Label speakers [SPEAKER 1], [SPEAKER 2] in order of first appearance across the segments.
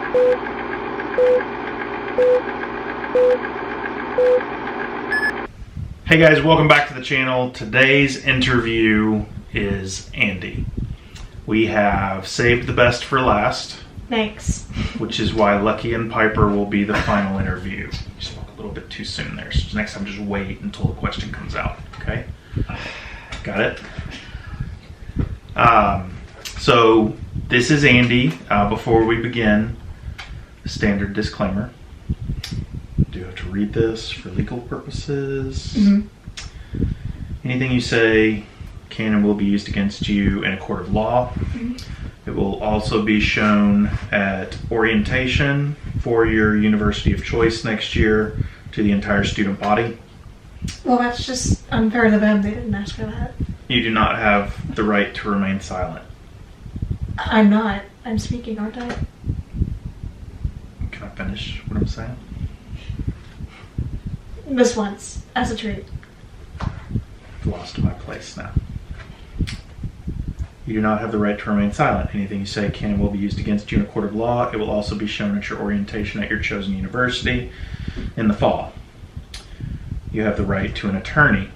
[SPEAKER 1] Hey guys, welcome back to the channel. Today's interview is Andie. We have saved the best for last.
[SPEAKER 2] Thanks.
[SPEAKER 1] Which is why Lucky and Piper will be the final interview. You spoke a little bit too soon there, so next time just wait until the question comes out, okay? Got it? So this is Andie. Before we begin, standard disclaimer. Do you have to read this for legal purposes? Mm-hmm. Anything you say can and will be used against you in a court of law. Mm-hmm. It will also be shown at orientation for your university of choice next year to the entire student body.
[SPEAKER 2] Well, that's just unfair to them. They didn't ask for that.
[SPEAKER 1] You do not have the right to remain silent.
[SPEAKER 2] I'm not. I'm speaking, aren't I?
[SPEAKER 1] Can I finish what I'm saying?
[SPEAKER 2] This once, as a treat.
[SPEAKER 1] I've lost my place now. You do not have the right to remain silent. Anything you say can and will be used against you in a court of law. It will also be shown at your orientation at your chosen university in the fall. You have the right to an attorney.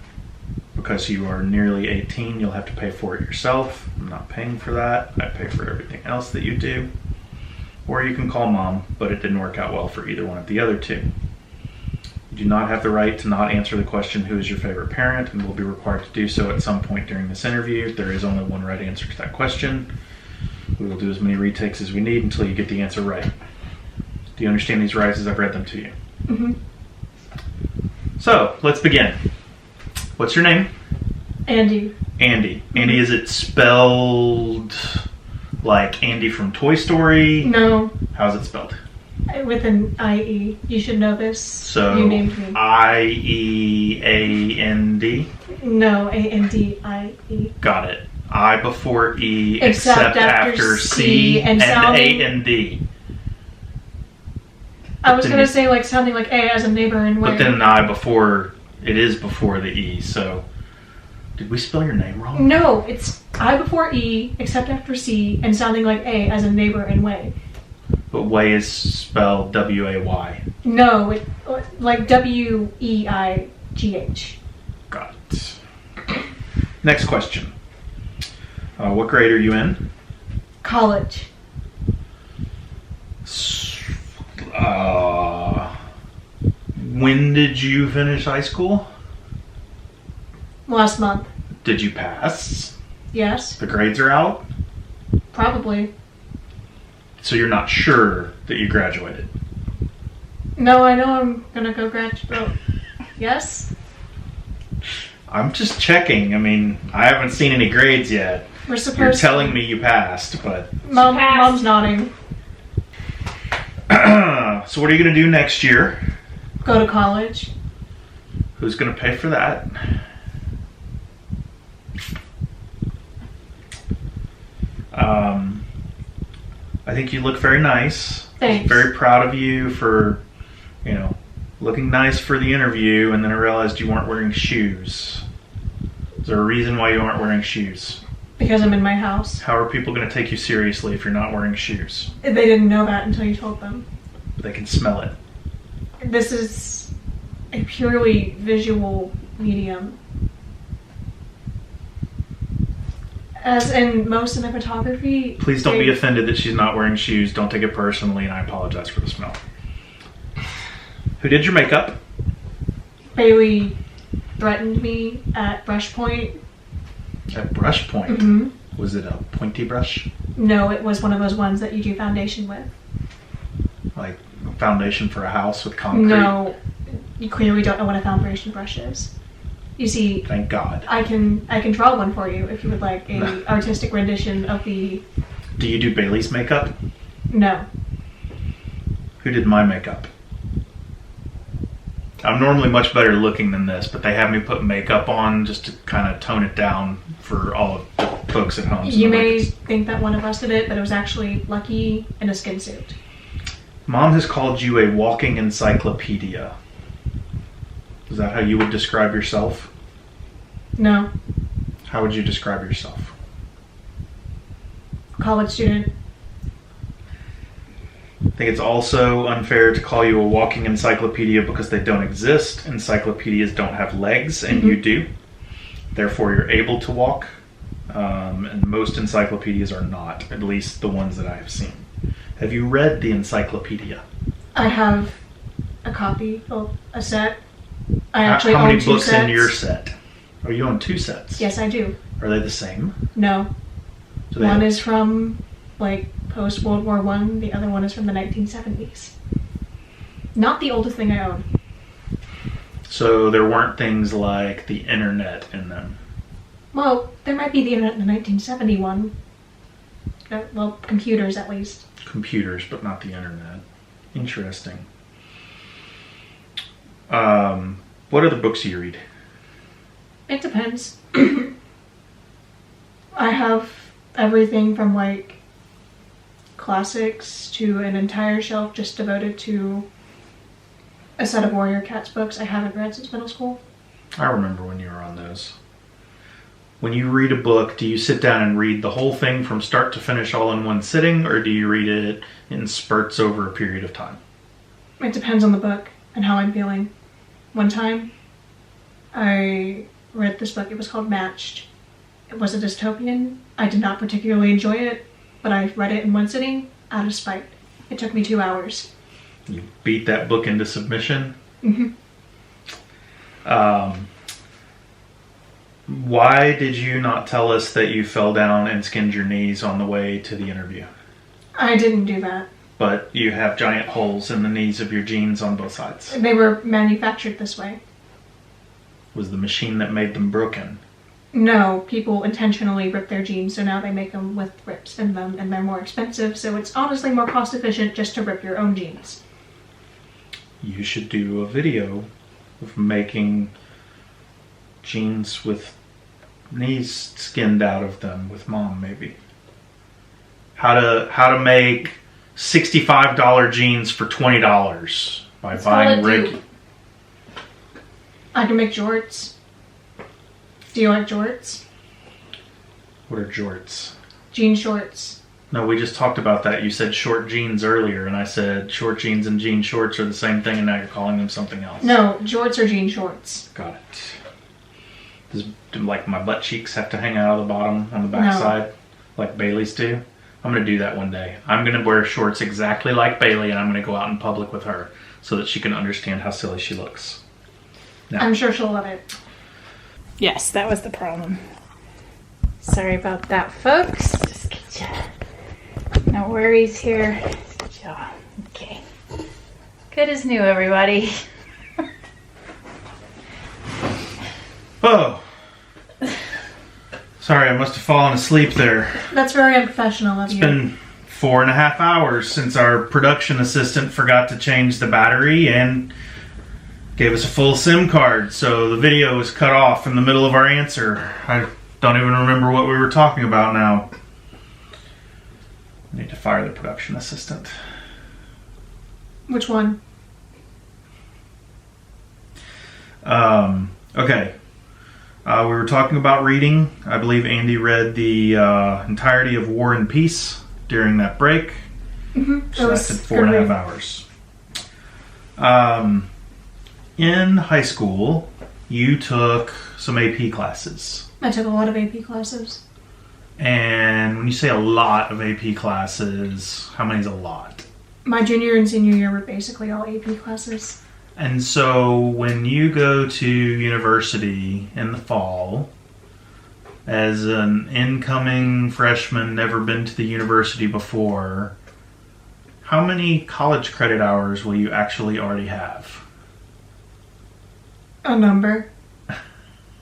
[SPEAKER 1] Because you are nearly 18, you'll have to pay for it yourself. I'm not paying for that. I pay for everything else that you do. Or you can call mom, but it didn't work out well for either one of the other two. You do not have the right to not answer the question, who is your favorite parent, and will be required to do so at some point during this interview. There is only one right answer to that question. We will do as many retakes as we need until you get the answer right. Do you understand these rights as I've read them to you? Mm-hmm. So, let's begin. What's your name?
[SPEAKER 2] Andie.
[SPEAKER 1] Andie. Andie, is it spelled like Andy from Toy Story?
[SPEAKER 2] No.
[SPEAKER 1] How's it spelled?
[SPEAKER 2] With an I-E. You should know this.
[SPEAKER 1] So,
[SPEAKER 2] you named me.
[SPEAKER 1] I-E-A-N-D?
[SPEAKER 2] No, A-N-D-I-E.
[SPEAKER 1] Got it. I before E, except after C and A-N-D.
[SPEAKER 2] I was going to say like sounding like A as a neighbor and where.
[SPEAKER 1] But then an I before, it is before the E, so... Did we spell your name wrong?
[SPEAKER 2] No, it's I before E, except after C, and sounding like A as a neighbor and way.
[SPEAKER 1] But way is spelled W-A-Y.
[SPEAKER 2] No, like W-E-I-G-H.
[SPEAKER 1] Got it. Next question. What grade are you in?
[SPEAKER 2] College.
[SPEAKER 1] When did you finish high school?
[SPEAKER 2] Last month.
[SPEAKER 1] Did you pass?
[SPEAKER 2] Yes.
[SPEAKER 1] The grades are out?
[SPEAKER 2] Probably.
[SPEAKER 1] So you're not sure that you graduated?
[SPEAKER 2] No, I know I'm gonna go graduate. Yes?
[SPEAKER 1] I'm just checking. I mean, I haven't seen any grades yet.
[SPEAKER 2] We're supposed
[SPEAKER 1] You're telling me you passed, but...
[SPEAKER 2] Mom's nodding.
[SPEAKER 1] So what are you gonna do next year?
[SPEAKER 2] Go to college.
[SPEAKER 1] Who's gonna pay for that? I think you look very nice.
[SPEAKER 2] Thanks.
[SPEAKER 1] I'm very proud of you for, looking nice for the interview, and then I realized you weren't wearing shoes. Is there a reason why you aren't wearing shoes?
[SPEAKER 2] Because I'm in my house.
[SPEAKER 1] How are people going to take you seriously if you're not wearing shoes?
[SPEAKER 2] They didn't know that until you told them.
[SPEAKER 1] But they can smell it.
[SPEAKER 2] This is a purely visual medium. As in most cinematography...
[SPEAKER 1] Please don't be offended that she's not wearing shoes. Don't take it personally, and I apologize for the smell. Who did your makeup?
[SPEAKER 2] Bailey threatened me at brush point.
[SPEAKER 1] At brush point?
[SPEAKER 2] Mm-hmm.
[SPEAKER 1] Was it a pointy brush?
[SPEAKER 2] No, it was one of those ones that you do foundation with.
[SPEAKER 1] Like a foundation for a house with concrete?
[SPEAKER 2] No, you clearly don't know what a foundation brush is. You see,
[SPEAKER 1] thank God.
[SPEAKER 2] I can draw one for you if you would like a artistic rendition of the...
[SPEAKER 1] Do you do Bailey's makeup?
[SPEAKER 2] No.
[SPEAKER 1] Who did my makeup? I'm normally much better looking than this, but they have me put makeup on just to kind of tone it down for all of the folks at home.
[SPEAKER 2] You may think that one of us did it, but it was actually Lucky in a skin suit.
[SPEAKER 1] Mom has called you a walking encyclopedia. Is that how you would describe yourself?
[SPEAKER 2] No.
[SPEAKER 1] How would you describe yourself?
[SPEAKER 2] College student.
[SPEAKER 1] I think it's also unfair to call you a walking encyclopedia because they don't exist. Encyclopedias don't have legs, and you do. Therefore, you're able to walk. And most encyclopedias are not, at least the ones that I have seen. Have you read the encyclopedia?
[SPEAKER 2] I have a copy, a set. I actually
[SPEAKER 1] How
[SPEAKER 2] own
[SPEAKER 1] many
[SPEAKER 2] 2
[SPEAKER 1] books
[SPEAKER 2] sets.
[SPEAKER 1] in your set? Oh, you own 2 sets?
[SPEAKER 2] Yes, I do.
[SPEAKER 1] Are they the same?
[SPEAKER 2] No.
[SPEAKER 1] Do
[SPEAKER 2] One is from, like, post-World War I. The other one is from the 1970s. Not the oldest thing I own.
[SPEAKER 1] So there weren't things like the internet in them?
[SPEAKER 2] Well, there might be the internet in the 1971. Well, computers at least.
[SPEAKER 1] Computers, but not the internet. Interesting. What other books do you read?
[SPEAKER 2] It depends. I have everything from, like, classics to an entire shelf just devoted to a set of Warrior Cats books I haven't read since middle school.
[SPEAKER 1] I remember when you were on those. When you read a book, do you sit down and read the whole thing from start to finish all in one sitting, or do you read it in spurts over a period of time?
[SPEAKER 2] It depends on the book and how I'm feeling. One time, I read this book. It was called Matched. It was a dystopian. I did not particularly enjoy it, but I read it in one sitting out of spite. It took me 2 hours.
[SPEAKER 1] You beat that book into submission?
[SPEAKER 2] Mm-hmm.
[SPEAKER 1] Why did you not tell us that you fell down and skinned your knees on the way to the interview?
[SPEAKER 2] I didn't do that.
[SPEAKER 1] But you have giant holes in the knees of your jeans on both sides.
[SPEAKER 2] They were manufactured this way.
[SPEAKER 1] Was the machine that made them broken?
[SPEAKER 2] No, people intentionally rip their jeans, so now they make them with rips in them, and they're more expensive, so it's honestly more cost efficient just to rip your own jeans.
[SPEAKER 1] You should do a video of making jeans with knees skinned out of them with Mom, maybe. How to make $65 jeans for $20 by buying Rick.
[SPEAKER 2] I can make jorts. Do you like jorts?
[SPEAKER 1] What are jorts?
[SPEAKER 2] Jean shorts.
[SPEAKER 1] No, we just talked about that. You said short jeans earlier, and I said short jeans and jean shorts are the same thing, and now you're calling them something else.
[SPEAKER 2] No, jorts are jean shorts.
[SPEAKER 1] Got it. Does like my butt cheeks have to hang out of the bottom on the back side, like Bailey's do? I'm going to do that one day. I'm going to wear shorts exactly like Bailey, and I'm going to go out in public with her so that she can understand how silly she looks. Now,
[SPEAKER 2] I'm sure she'll love it.
[SPEAKER 3] Yes, that was the problem. Sorry about that, folks. Just get you. No worries here. Just get you. Okay. Good as new, everybody.
[SPEAKER 1] Oh. Sorry, I must have fallen asleep there.
[SPEAKER 2] That's very unprofessional of you.
[SPEAKER 1] It's been 4.5 hours since our production assistant forgot to change the battery and gave us a full SIM card, so the video was cut off in the middle of our answer. I don't even remember what we were talking about now. I need to fire the production assistant.
[SPEAKER 2] Which one?
[SPEAKER 1] Okay. We were talking about reading. I believe Andie read the entirety of War and Peace during that break.
[SPEAKER 2] Mm-hmm.
[SPEAKER 1] So that's at 4.5 hours. In high school, you took some AP classes.
[SPEAKER 2] I took a lot of AP classes.
[SPEAKER 1] And when you say a lot of AP classes, how many is a lot?
[SPEAKER 2] My junior and senior year were basically all AP classes.
[SPEAKER 1] And so when you go to university in the fall, as an incoming freshman, never been to the university before, how many college credit hours will you actually already have?
[SPEAKER 2] A number.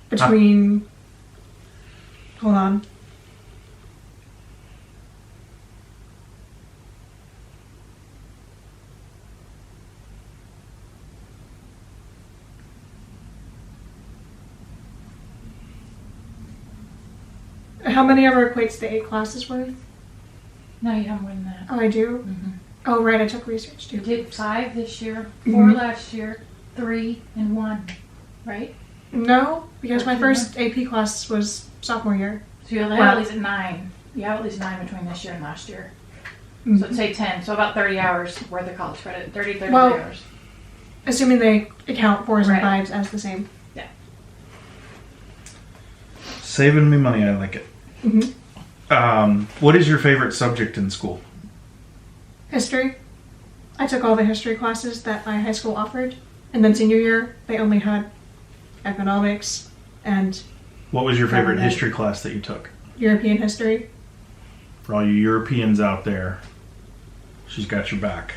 [SPEAKER 2] Between... Hold on. How many ever equates to 8 classes worth?
[SPEAKER 3] No, you have more than that.
[SPEAKER 2] Oh, I do?
[SPEAKER 3] Mm-hmm.
[SPEAKER 2] Oh, right, I took research
[SPEAKER 3] You
[SPEAKER 2] too.
[SPEAKER 3] did 5 this year, 4
[SPEAKER 2] Mhm.
[SPEAKER 3] last year, 3 and 1, right?
[SPEAKER 2] No, because my
[SPEAKER 3] Okay.
[SPEAKER 2] first AP class was sophomore year.
[SPEAKER 3] So you'll have
[SPEAKER 2] Wow.
[SPEAKER 3] at least 9. You have at least 9 between this year and last year. So it'd say 10. So about 30 hours worth of college credit. 33
[SPEAKER 2] Well,
[SPEAKER 3] hours.
[SPEAKER 2] Assuming they account 4s and
[SPEAKER 3] Right.
[SPEAKER 2] 5s as the same.
[SPEAKER 3] Yeah.
[SPEAKER 1] Saving me money, I like it. What is your favorite subject in school?
[SPEAKER 2] History. I took all the history classes that my high school offered. And then senior year, they only had economics and
[SPEAKER 1] What was your favorite
[SPEAKER 2] Government.
[SPEAKER 1] history class that you took?
[SPEAKER 2] European history.
[SPEAKER 1] For all you Europeans out there, she's got your back.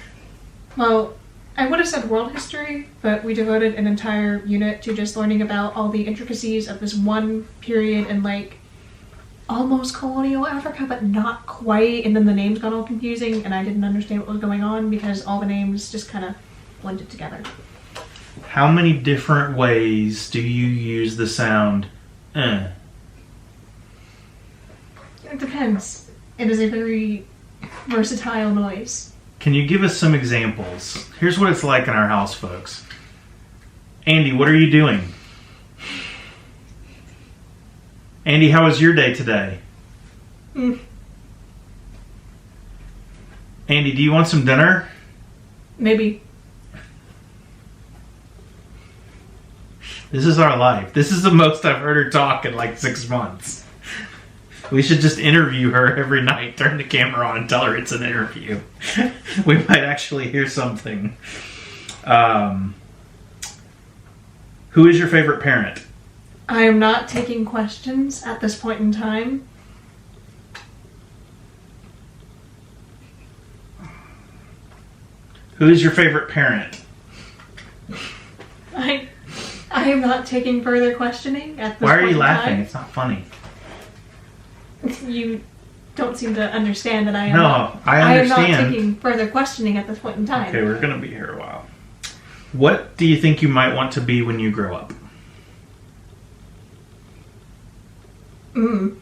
[SPEAKER 2] Well, I would have said world history, but we devoted an entire unit to just learning about all the intricacies of this one period in like almost colonial Africa, but not quite. And then the names got all confusing, and I didn't understand what was going on because all the names just kind of blended together.
[SPEAKER 1] How many different ways do you use the sound
[SPEAKER 2] It depends. It is a very versatile noise.
[SPEAKER 1] Can you give us some examples? Here's what it's like in our house, folks. Andie, what are you doing? Andie, how was your day today?
[SPEAKER 2] Mm.
[SPEAKER 1] Andie, do you want some dinner?
[SPEAKER 2] Maybe.
[SPEAKER 1] This is our life. This is the most I've heard her talk in like 6 months. We should just interview her every night, turn the camera on and tell her it's an interview. We might actually hear something. Who is your favorite parent?
[SPEAKER 2] I am not taking questions at this point in time.
[SPEAKER 1] Who is your favorite parent?
[SPEAKER 2] I am not taking further questioning at this
[SPEAKER 1] Why are
[SPEAKER 2] point
[SPEAKER 1] you
[SPEAKER 2] in
[SPEAKER 1] laughing?
[SPEAKER 2] time.
[SPEAKER 1] It's not funny.
[SPEAKER 2] You don't seem to understand that I am
[SPEAKER 1] No,
[SPEAKER 2] not,
[SPEAKER 1] I
[SPEAKER 2] am not
[SPEAKER 1] understand.
[SPEAKER 2] taking further questioning at this point in time.
[SPEAKER 1] Okay, we're going to be here a while. What do you think you might want to be when you grow up?
[SPEAKER 2] Mm.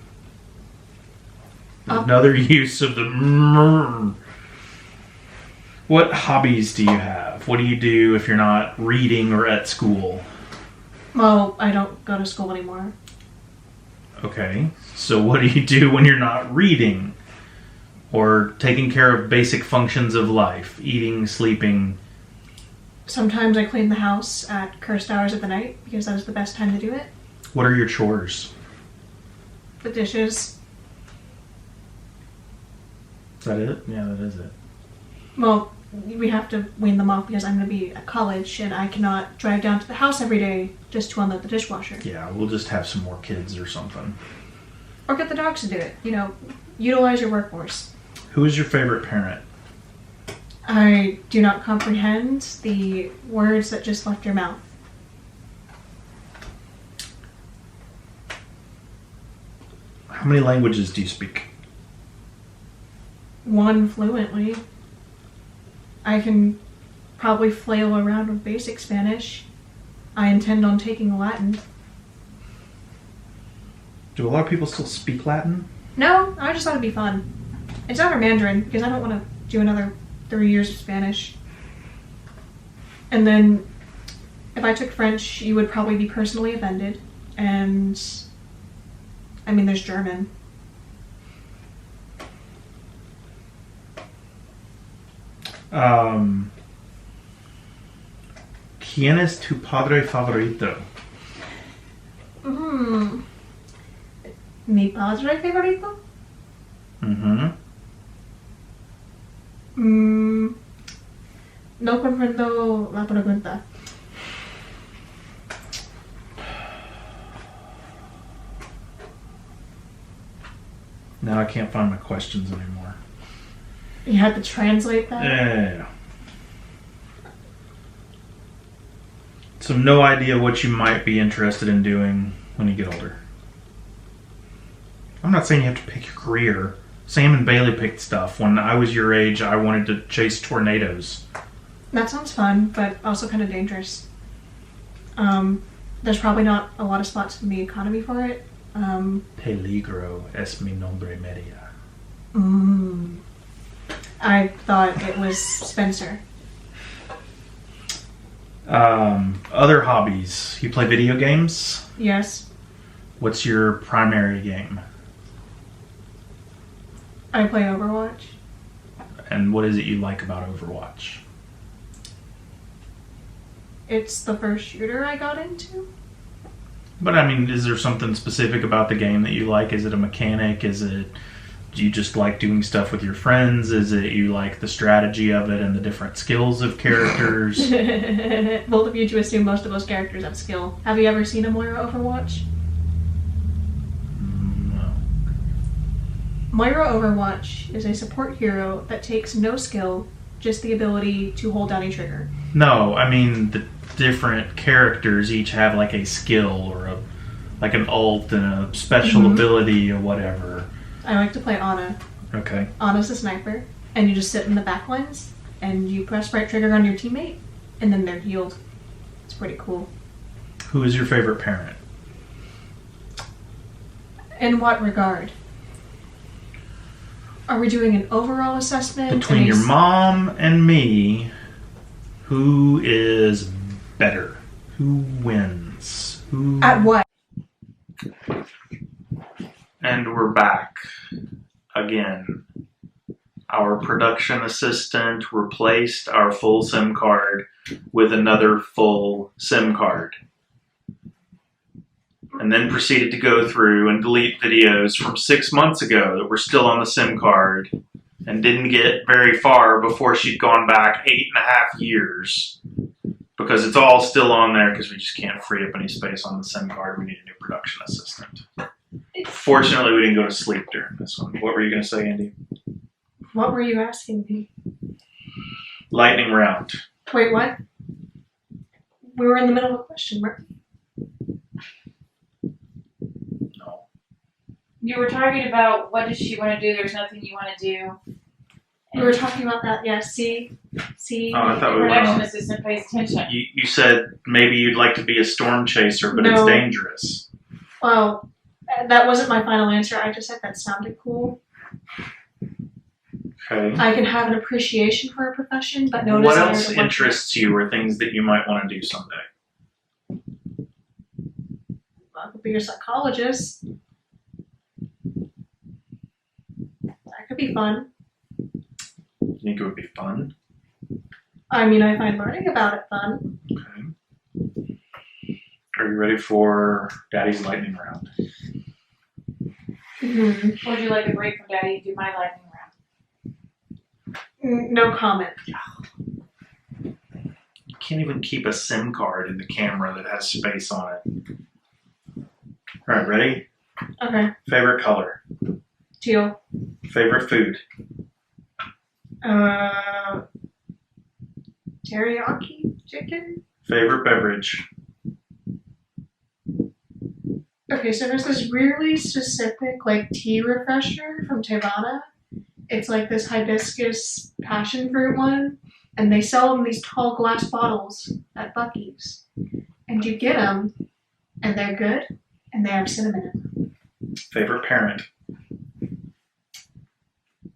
[SPEAKER 1] Another use of the... What hobbies do you have? What do you do if you're not reading or at school?
[SPEAKER 2] Well, I don't go to school anymore.
[SPEAKER 1] Okay, so what do you do when you're not reading? Or taking care of basic functions of life? Eating, sleeping?
[SPEAKER 2] Sometimes I clean the house at cursed hours of the night because that is the best time to do it.
[SPEAKER 1] What are your chores?
[SPEAKER 2] The dishes.
[SPEAKER 1] Is that it? Yeah, that is it.
[SPEAKER 2] Well, we have to wean them off because I'm going to be at college and I cannot drive down to the house every day just to unload the dishwasher.
[SPEAKER 1] Yeah, we'll just have some more kids or something.
[SPEAKER 2] Or get the dogs to do it. You know, utilize your workforce.
[SPEAKER 1] Who is your favorite parent?
[SPEAKER 2] I do not comprehend the words that just left your mouth.
[SPEAKER 1] How many languages do you speak?
[SPEAKER 2] One fluently. I can probably flail around with basic Spanish. I intend on taking Latin.
[SPEAKER 1] Do a lot of people still speak Latin?
[SPEAKER 2] No, I just thought it'd be fun. It's not Mandarin because I don't want to do another 3 years of Spanish. And then if I took French, you would probably be personally offended. And I mean, there's German.
[SPEAKER 1] ¿Quién es tu padre favorito?
[SPEAKER 2] Mi padre favorito?
[SPEAKER 1] Mm-hmm.
[SPEAKER 2] No comprendo la pregunta.
[SPEAKER 1] Now I can't find my questions anymore.
[SPEAKER 2] You had to translate that?
[SPEAKER 1] Yeah. So no idea what you might be interested in doing when you get older. I'm not saying you have to pick your career. Sam and Bailey picked stuff. When I was your age, I wanted to chase tornadoes.
[SPEAKER 2] That sounds fun, but also kind of dangerous. There's probably not a lot of spots in the economy for it.
[SPEAKER 1] Peligro es mi nombre media.
[SPEAKER 2] I thought it was Spencer.
[SPEAKER 1] Other hobbies. You play video games?
[SPEAKER 2] Yes,
[SPEAKER 1] What's your primary game?
[SPEAKER 2] I play Overwatch.
[SPEAKER 1] And what is it you like about Overwatch?
[SPEAKER 2] It's the first shooter I got into.
[SPEAKER 1] But I mean, is there something specific about the game that you like? Is it a mechanic? Do you just like doing stuff with your friends? Is it you like the strategy of it and the different skills of characters?
[SPEAKER 2] Both of you to assume most of those characters have skill. Have you ever seen a Moira Overwatch?
[SPEAKER 1] No.
[SPEAKER 2] Moira Overwatch is a support hero that takes no skill, just the ability to hold down a trigger.
[SPEAKER 1] No, I mean the different characters each have like a skill or like an ult and a special ability or whatever.
[SPEAKER 2] I like to play Ana.
[SPEAKER 1] Okay.
[SPEAKER 2] Ana's a sniper, and you just sit in the back lines, and you press right trigger on your teammate, and then they're healed. It's pretty cool.
[SPEAKER 1] Who is your favorite parent?
[SPEAKER 2] In what regard? Are we doing an overall assessment?
[SPEAKER 1] Between your mom and me, who is better? Who wins? Who...
[SPEAKER 2] At what?
[SPEAKER 1] And we're back again. Our production assistant replaced our full SIM card with another full SIM card. And then proceeded to go through and delete videos from 6 months ago that were still on the SIM card and didn't get very far before she'd gone back 8.5 years. Because it's all still on there because we just can't free up any space on the SIM card. We need a new production assistant. Fortunately, we didn't go to sleep during this one. What were you going to say, Andie?
[SPEAKER 2] What were you asking me?
[SPEAKER 1] Lightning round.
[SPEAKER 2] Wait, what? We were in the middle of a question, weren't we?
[SPEAKER 1] No.
[SPEAKER 3] You were talking about what does she want to do? There's nothing you want to do.
[SPEAKER 2] We were talking about that, yeah. See?
[SPEAKER 1] Oh, I thought we
[SPEAKER 3] Production
[SPEAKER 1] were.
[SPEAKER 3] assistant pays attention.
[SPEAKER 1] You said maybe you'd like to be a storm chaser, but
[SPEAKER 2] No.
[SPEAKER 1] it's dangerous.
[SPEAKER 2] Well, that wasn't my final answer. I just said that sounded cool.
[SPEAKER 1] Okay.
[SPEAKER 2] I can have an appreciation for a profession, but no
[SPEAKER 1] What
[SPEAKER 2] desire
[SPEAKER 1] else
[SPEAKER 2] to work
[SPEAKER 1] interests you or things that you might want to do someday?
[SPEAKER 2] I could be a psychologist. That could be fun.
[SPEAKER 1] You think it would be fun?
[SPEAKER 2] I mean, I find learning about it fun.
[SPEAKER 1] Okay. Are you ready for Daddy's lightning round?
[SPEAKER 2] Mm-hmm.
[SPEAKER 3] Would you like a break from Daddy to do my lightning round?
[SPEAKER 2] No comment.
[SPEAKER 1] You can't even keep a SIM card in the camera that has space on it. All right, ready?
[SPEAKER 2] Okay.
[SPEAKER 1] Favorite color?
[SPEAKER 2] Teal.
[SPEAKER 1] Favorite food?
[SPEAKER 2] Teriyaki chicken?
[SPEAKER 1] Favorite beverage?
[SPEAKER 2] Okay, so there's this really specific, like, tea refresher from Tevana. It's like this hibiscus passion fruit one, and they sell them in these tall glass bottles at Buc-ee's. And you get them, and they're good, and they have cinnamon in them.
[SPEAKER 1] Favorite parent?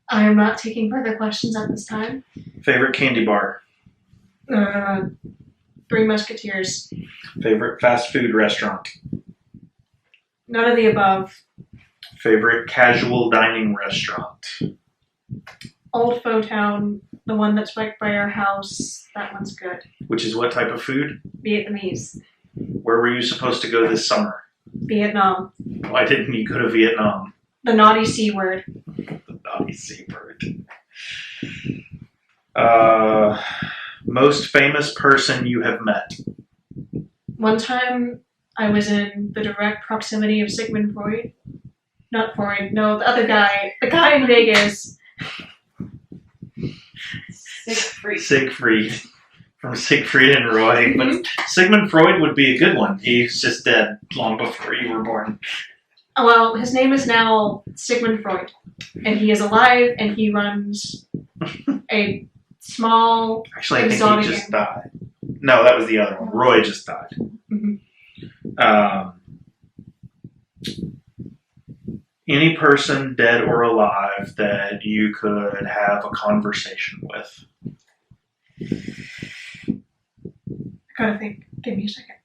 [SPEAKER 2] I am not taking further questions at this time.
[SPEAKER 1] Favorite candy bar?
[SPEAKER 2] Three Musketeers.
[SPEAKER 1] Favorite fast food restaurant?
[SPEAKER 2] None of the above.
[SPEAKER 1] Favorite casual dining restaurant?
[SPEAKER 2] Old Faux Town, the one that's right by our house, that one's good.
[SPEAKER 1] Which is what type of food?
[SPEAKER 2] Vietnamese.
[SPEAKER 1] Where were you supposed to go this summer?
[SPEAKER 2] Vietnam.
[SPEAKER 1] Why didn't you go to Vietnam?
[SPEAKER 2] The naughty C word.
[SPEAKER 1] The naughty seabird. Most famous person you have met?
[SPEAKER 2] One time I was in the direct proximity of Sigmund Freud. Not Freud, no, the other guy. The guy in Vegas.
[SPEAKER 3] Siegfried.
[SPEAKER 1] From Siegfried and Roy. But Sigmund Freud would be a good one. He's just dead long before you were born.
[SPEAKER 2] Well, his name is now Sigmund Freud. And he is alive, and he runs a small...
[SPEAKER 1] Actually, I think
[SPEAKER 2] exotic
[SPEAKER 1] he just died. No, that was the other one. Roy just died.
[SPEAKER 2] Mm-hmm.
[SPEAKER 1] Any person, dead or alive, that you could have a conversation with?
[SPEAKER 2] I gotta think. Give me a second.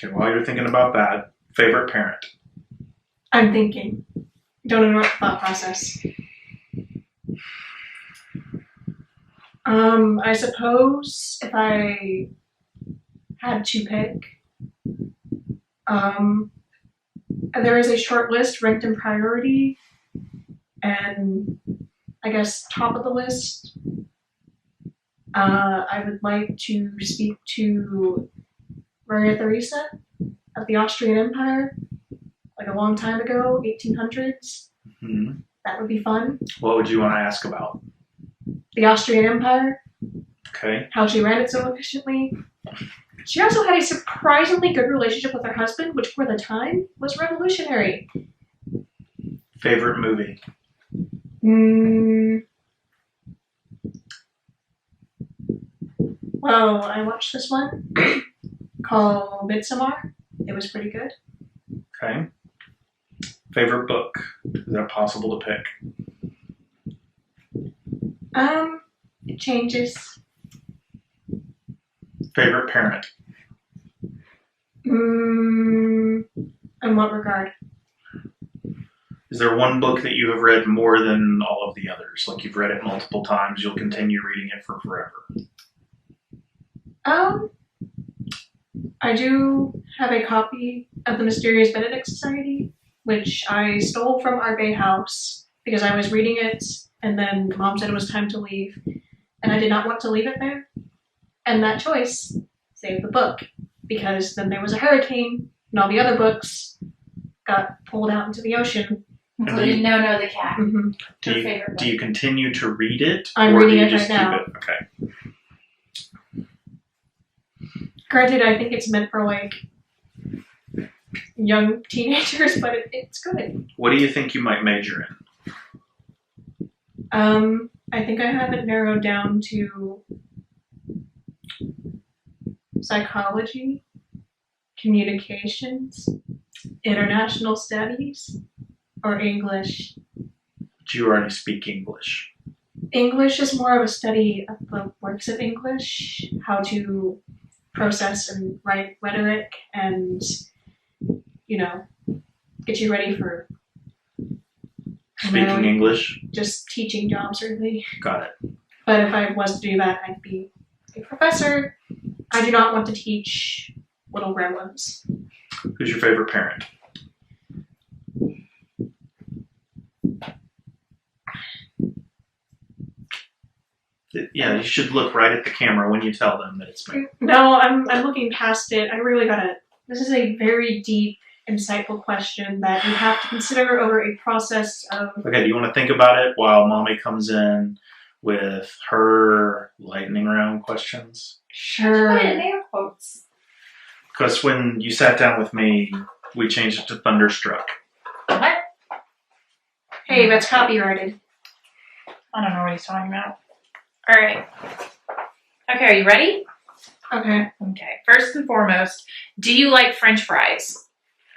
[SPEAKER 1] Okay, while you're thinking about that, favorite parent?
[SPEAKER 2] I'm thinking. Don't interrupt the thought process. I suppose if I had to pick, there is a short list ranked in priority, and I guess top of the list, I would like to speak to Maria Theresa of the Austrian Empire, like a long time ago, 1800s.
[SPEAKER 1] Mm-hmm.
[SPEAKER 2] That would be fun.
[SPEAKER 1] What would you want to ask about?
[SPEAKER 2] The Austrian Empire,
[SPEAKER 1] Okay.
[SPEAKER 2] how she ran it so efficiently. She also had a surprisingly good relationship with her husband, which for the time was revolutionary.
[SPEAKER 1] Favorite movie?
[SPEAKER 2] Well, I watched this one called Midsommar. It was pretty good.
[SPEAKER 1] Okay. Favorite book? Is that possible to pick?
[SPEAKER 2] It changes.
[SPEAKER 1] Favorite parent?
[SPEAKER 2] In what regard?
[SPEAKER 1] Is there one book that you have read more than all of the others? Like you've read it multiple times, you'll continue reading it for forever?
[SPEAKER 2] I do have a copy of The Mysterious Benedict Society, which I stole from our Bay house because I was reading it and then Mom said it was time to leave and I did not want to leave it there. And that choice saved the book because then there was a hurricane and all the other books got pulled out into the ocean.
[SPEAKER 3] Including No the Cat.
[SPEAKER 2] Mm-hmm.
[SPEAKER 1] Do you continue to read it?
[SPEAKER 2] I'm
[SPEAKER 1] or
[SPEAKER 2] reading
[SPEAKER 1] do you
[SPEAKER 2] it
[SPEAKER 1] just
[SPEAKER 2] right now.
[SPEAKER 1] keep it? Okay.
[SPEAKER 2] Granted, I think it's meant for like young teenagers, but it's good.
[SPEAKER 1] What do you think you might major in?
[SPEAKER 2] I think I have it narrowed down to psychology, communications, international studies, or English.
[SPEAKER 1] Do you already speak English?
[SPEAKER 2] English is more of a study of the works of English, how to process and write rhetoric and, get you ready for
[SPEAKER 1] Speaking English?
[SPEAKER 2] just teaching jobs, really.
[SPEAKER 1] Got it.
[SPEAKER 2] But if I was to do that, I'd be a professor. I do not want to teach little gremlins.
[SPEAKER 1] Who's your favorite parent? Yeah, you should look right at the camera when you tell them that it's me.
[SPEAKER 2] No, I'm looking past it. I really gotta. This is a very deep, insightful question that you have to consider over a process of.
[SPEAKER 1] Okay, do you want to think about it while Mommy comes in with her lightning round questions?
[SPEAKER 2] Sure.
[SPEAKER 3] Put it in air quotes.
[SPEAKER 1] Because when you sat down with me, we changed it to Thunderstruck.
[SPEAKER 3] What?
[SPEAKER 2] Hey, that's copyrighted.
[SPEAKER 3] I don't know what he's talking about. All right. Okay, are you ready?
[SPEAKER 2] Okay.
[SPEAKER 3] Okay. First and foremost, do you like French fries?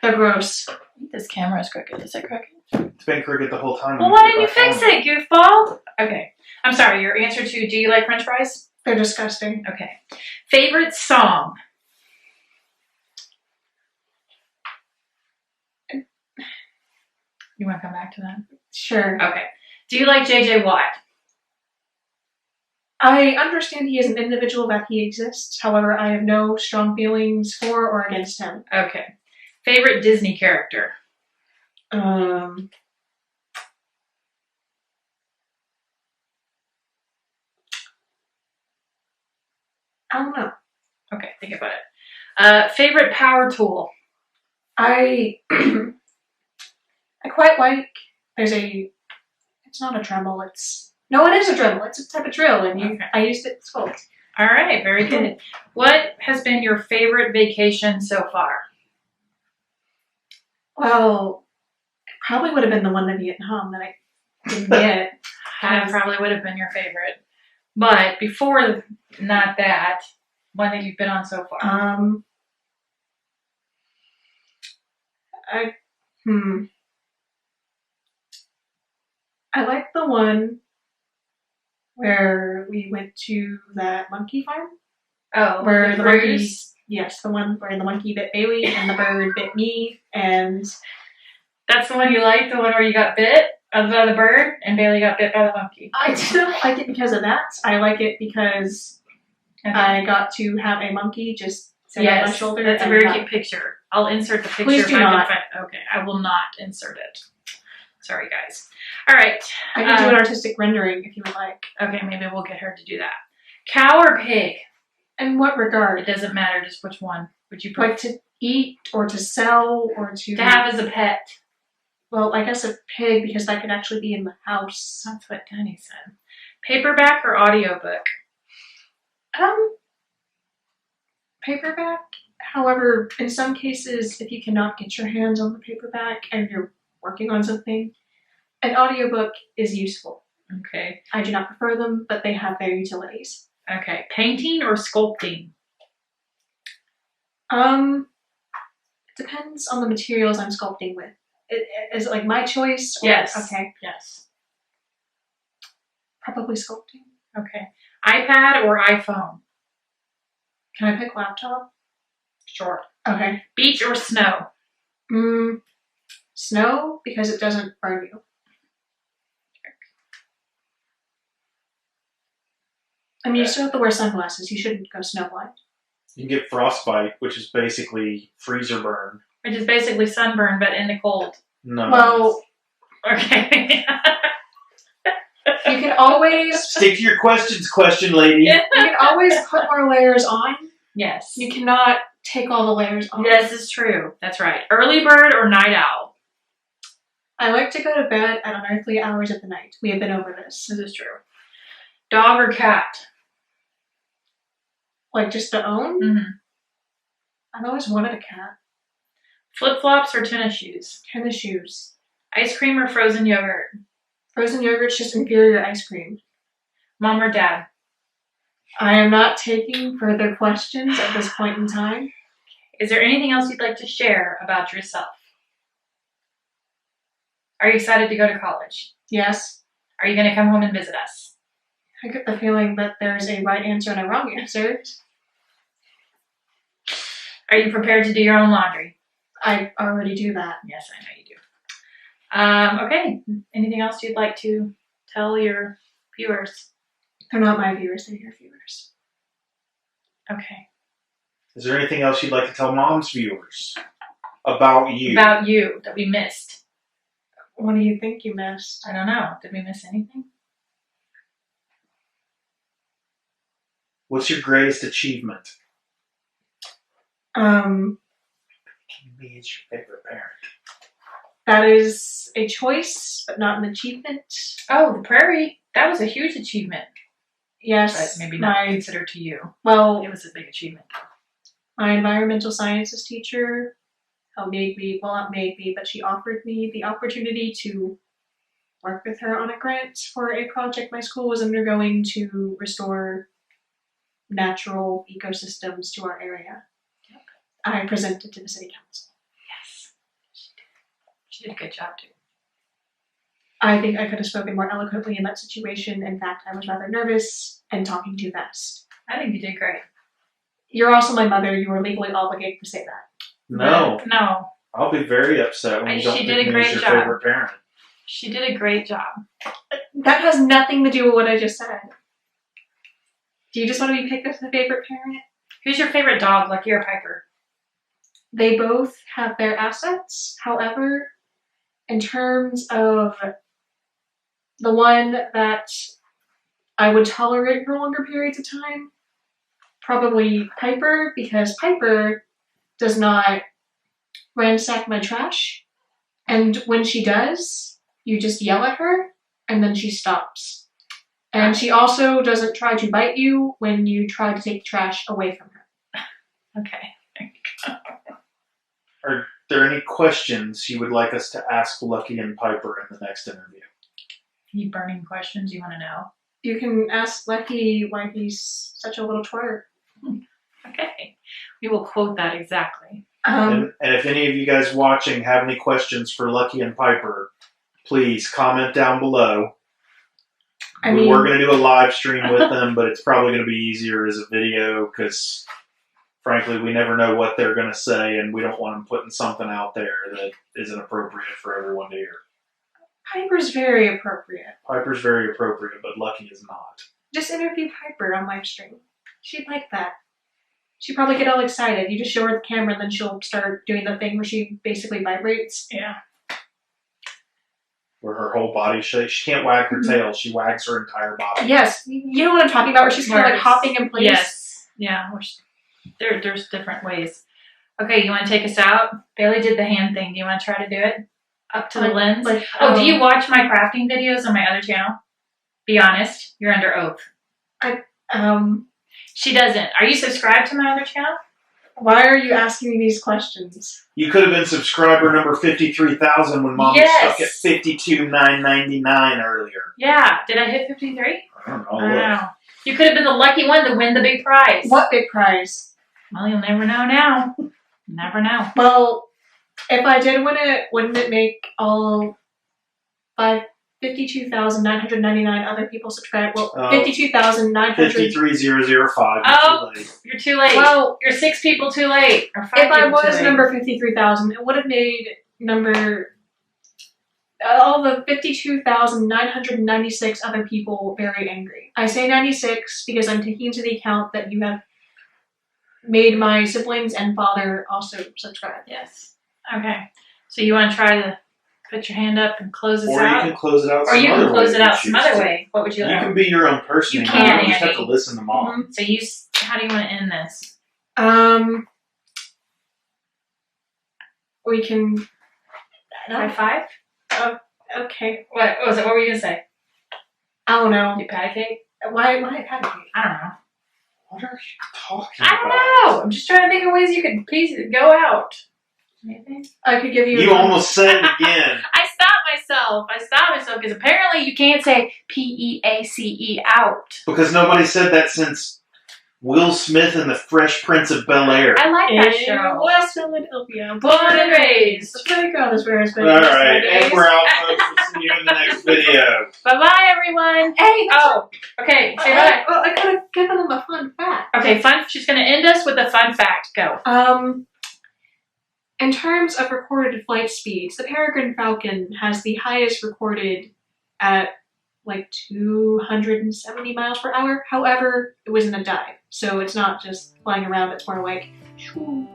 [SPEAKER 2] They're gross.
[SPEAKER 3] This camera is crooked. Is it crooked?
[SPEAKER 1] It's been crooked the whole time.
[SPEAKER 3] Well, why didn't you fix it, goofball? Okay. I'm sorry. Your answer to do you like French fries?
[SPEAKER 2] They're disgusting.
[SPEAKER 3] Okay. Favorite song? You want to come back to that?
[SPEAKER 2] Sure.
[SPEAKER 3] Okay. Do you like JJ Watt?
[SPEAKER 2] I understand he is an individual, that he exists. However, I have no strong feelings for or against him.
[SPEAKER 3] Okay. Favorite Disney character?
[SPEAKER 2] I don't know.
[SPEAKER 3] Okay, think about it. Favorite power tool?
[SPEAKER 2] I quite like. It's not a Dremel. It is a Dremel. It's a type of drill, and
[SPEAKER 3] Okay.
[SPEAKER 2] I used it to sculpt.
[SPEAKER 3] All right, very good. What has been your favorite vacation so far?
[SPEAKER 2] Well, it probably would have been the one to Vietnam that I didn't get.
[SPEAKER 3] That probably would have been your favorite. But before not that, one that you've been on so far.
[SPEAKER 2] I like the one where we went to that monkey farm.
[SPEAKER 3] Oh,
[SPEAKER 2] Where the
[SPEAKER 3] cruise?
[SPEAKER 2] monkeys, yes, the one where the monkey bit Bailey and the bird bit me, and
[SPEAKER 3] That's the one you like? The one where you got bit? By the bird, and Bailey got bit by the monkey.
[SPEAKER 2] I didn't like it because of that. I like it because I got to have a monkey just sit on my shoulder.
[SPEAKER 3] That's a very cute picture. I'll insert the picture.
[SPEAKER 2] Please do not.
[SPEAKER 3] Okay, I will not insert it. Sorry, guys. All right.
[SPEAKER 2] I can do an artistic rendering if you would like.
[SPEAKER 3] Okay, maybe we'll get her to do that. Cow or pig?
[SPEAKER 2] In what regard?
[SPEAKER 3] It doesn't matter. Just which one would you prefer?
[SPEAKER 2] Like to eat or to sell or to
[SPEAKER 3] have as a pet.
[SPEAKER 2] Well, I guess a pig because that could actually be in the house.
[SPEAKER 3] That's what Danny said. Paperback or audiobook?
[SPEAKER 2] Paperback. However, in some cases, if you cannot get your hands on the paperback and you're working on something, an audiobook is useful.
[SPEAKER 3] Okay.
[SPEAKER 2] I do not prefer them, but they have their utilities.
[SPEAKER 3] Okay. Painting or sculpting?
[SPEAKER 2] It depends on the materials I'm sculpting with. Is it like my choice? Or,
[SPEAKER 3] Yes.
[SPEAKER 2] Okay.
[SPEAKER 3] Yes.
[SPEAKER 2] Probably sculpting.
[SPEAKER 3] Okay. iPad or iPhone?
[SPEAKER 2] Can I pick laptop?
[SPEAKER 3] Sure.
[SPEAKER 2] Okay.
[SPEAKER 3] Beach or snow?
[SPEAKER 2] Snow, because it doesn't burn you. I mean, you still have to wear sunglasses. You shouldn't go snowblind.
[SPEAKER 1] You can get frostbite, which is basically freezer burn.
[SPEAKER 3] Which is basically sunburn, but in the cold.
[SPEAKER 1] No.
[SPEAKER 2] Well,
[SPEAKER 3] Okay.
[SPEAKER 2] you can always
[SPEAKER 1] Stick to your questions, question lady.
[SPEAKER 2] you can always put more layers on.
[SPEAKER 3] Yes.
[SPEAKER 2] You cannot take all the layers off.
[SPEAKER 3] This is true. That's right. Early bird or night owl?
[SPEAKER 2] I like to go to bed at unearthly hours of the night. We have been over this.
[SPEAKER 3] This is true. Dog or cat?
[SPEAKER 2] Like just to own?
[SPEAKER 3] Mm-hmm.
[SPEAKER 2] I've always wanted a cat.
[SPEAKER 3] Flip-flops or tennis shoes?
[SPEAKER 2] Tennis shoes.
[SPEAKER 3] Ice cream or frozen yogurt?
[SPEAKER 2] Frozen yogurt's just inferior ice cream.
[SPEAKER 3] Mom or dad?
[SPEAKER 2] I am not taking further questions at this point in time.
[SPEAKER 3] Is there anything else you'd like to share about yourself? Are you excited to go to college?
[SPEAKER 2] Yes.
[SPEAKER 3] Are you going to come home and visit us?
[SPEAKER 2] I get the feeling that there's a right answer and a wrong answer.
[SPEAKER 3] Are you prepared to do your own laundry?
[SPEAKER 2] I already do that.
[SPEAKER 3] Yes, I know you do. Okay. Anything else you'd like to tell your viewers?
[SPEAKER 2] They're not my viewers, they're your viewers.
[SPEAKER 3] Okay.
[SPEAKER 1] Is there anything else you'd like to tell Mom's viewers about you?
[SPEAKER 3] About you that we missed.
[SPEAKER 2] What do you think you missed?
[SPEAKER 3] I don't know. Did we miss anything?
[SPEAKER 1] What's your greatest achievement? Me as your favorite parent.
[SPEAKER 2] That is a choice, but not an achievement.
[SPEAKER 3] Oh, the prairie. That was a huge achievement.
[SPEAKER 2] Yes.
[SPEAKER 3] But maybe not considered to you.
[SPEAKER 2] Well,
[SPEAKER 3] It was a big achievement.
[SPEAKER 2] my environmental sciences teacher made me, well, not made me, but she offered me the opportunity to work with her on a grant for a project my school was undergoing to restore natural ecosystems to our area. I presented to the city council.
[SPEAKER 3] Yes. She did a good job, too.
[SPEAKER 2] I think I could have spoken more eloquently in that situation. In fact, I was rather nervous and talking too fast.
[SPEAKER 3] I think you did great.
[SPEAKER 2] You're also my mother. You are legally obligated to say that.
[SPEAKER 1] No.
[SPEAKER 3] No.
[SPEAKER 1] I'll be very upset when you don't
[SPEAKER 3] She
[SPEAKER 1] pick
[SPEAKER 3] did a
[SPEAKER 1] me as
[SPEAKER 3] great
[SPEAKER 1] your
[SPEAKER 3] job.
[SPEAKER 1] favorite parent.
[SPEAKER 3] She did a great job.
[SPEAKER 2] That has nothing to do with what I just said. Do you just want to be picked as the favorite parent?
[SPEAKER 3] Who's your favorite dog, Lucky or Piper?
[SPEAKER 2] They both have their assets. However, in terms of the one that I would tolerate for longer periods of time, probably Piper, because Piper does not ransack my trash. And when she does, you just yell at her, and then she stops. And she also doesn't try to bite you when you try to take trash away from her.
[SPEAKER 3] Okay.
[SPEAKER 1] Are there any questions you would like us to ask Lucky and Piper in the next interview?
[SPEAKER 3] Any burning questions you want to know?
[SPEAKER 2] You can ask Lucky why he's such a little twerp.
[SPEAKER 3] Okay. We will quote that exactly.
[SPEAKER 1] And if any of you guys watching have any questions for Lucky and Piper, please comment down below. We're going to do a live stream with them, but it's probably going to be easier as a video because, frankly, we never know what they're going to say, and we don't want them putting something out there that isn't appropriate for everyone to hear.
[SPEAKER 2] Piper's very appropriate.
[SPEAKER 1] Piper's very appropriate, but Lucky is not.
[SPEAKER 2] Just interview Piper on live stream. She'd like that. She'd probably get all excited. You just show her the camera and then she'll start doing the thing where she basically vibrates.
[SPEAKER 3] Yeah.
[SPEAKER 1] Where her whole body shakes. She can't wag her tail. She wags her entire body.
[SPEAKER 2] Yes. You know what I'm talking about, where she's kind of like hopping in place?
[SPEAKER 3] Yes. Yeah. There's different ways. Okay, you want to take us out? Bailey did the hand thing. Do you want to try to do it? Up to the lens? Do you watch my crafting videos on my other channel? Be honest. You're under oath. She doesn't. Are you subscribed to my other channel?
[SPEAKER 2] Why are you asking me these questions?
[SPEAKER 1] You could have been subscriber number 53,000 when Mom was stuck at 52,999 earlier.
[SPEAKER 3] Yeah. Did I hit 53?
[SPEAKER 1] I don't know.
[SPEAKER 3] I don't know. You could have been the lucky one to win the big prize.
[SPEAKER 2] What big prize?
[SPEAKER 3] Well, you'll never know now. Never know.
[SPEAKER 2] Well, if I did win it, wouldn't it make all 52,999 other people subscribe? Well, 52,900.
[SPEAKER 1] 53,005.
[SPEAKER 3] Oh, you're too late.
[SPEAKER 2] Well,
[SPEAKER 3] you're 6 people too late. Or 5
[SPEAKER 2] if I
[SPEAKER 3] people too
[SPEAKER 2] was
[SPEAKER 3] late.
[SPEAKER 2] number 53,000, it would have made all the 52,996 other people very angry. I say 96 because I'm taking into the account that you have made my siblings and father also subscribe.
[SPEAKER 3] Yes. Okay. So you want to try to put your hand up and close this
[SPEAKER 1] or
[SPEAKER 3] out?
[SPEAKER 1] you can close it out
[SPEAKER 3] Or you can close it out
[SPEAKER 1] if you
[SPEAKER 3] some
[SPEAKER 1] choose
[SPEAKER 3] other
[SPEAKER 1] to.
[SPEAKER 3] way. What would you like?
[SPEAKER 1] You can be your own person.
[SPEAKER 3] You can,
[SPEAKER 1] You just have
[SPEAKER 3] Andy.
[SPEAKER 1] to listen to Mom.
[SPEAKER 3] So how do you want to end this?
[SPEAKER 2] We can.
[SPEAKER 3] High five?
[SPEAKER 2] Okay.
[SPEAKER 3] What was it? What were you going to say?
[SPEAKER 2] I don't know.
[SPEAKER 3] You patty cake?
[SPEAKER 2] Why patty cake?
[SPEAKER 3] I don't know.
[SPEAKER 1] What are you talking
[SPEAKER 3] I
[SPEAKER 1] about?
[SPEAKER 3] don't know. I'm just trying to think of ways you could go out. Anything?
[SPEAKER 2] I could give you.
[SPEAKER 1] You almost said it again.
[SPEAKER 3] I stopped myself because apparently you can't say PEACE out.
[SPEAKER 1] Because nobody said that since Will Smith and the Fresh Prince of Bel-Air.
[SPEAKER 3] I like that show.
[SPEAKER 2] West Philadelphia.
[SPEAKER 3] Born and raised.
[SPEAKER 2] The playground is where it's been.
[SPEAKER 1] All right, and we're out, folks. We'll see you in the next video.
[SPEAKER 3] Bye-bye, everyone.
[SPEAKER 2] Hey.
[SPEAKER 3] Okay. Say bye.
[SPEAKER 2] Well, I could have given them a fun fact.
[SPEAKER 3] Okay, fun. She's going to end us with a fun fact. Go.
[SPEAKER 2] In terms of recorded flight speeds, the Peregrine Falcon has the highest recorded at like 270 miles per hour. However, it was in a dive, so it's not just flying around, it's more like shoo.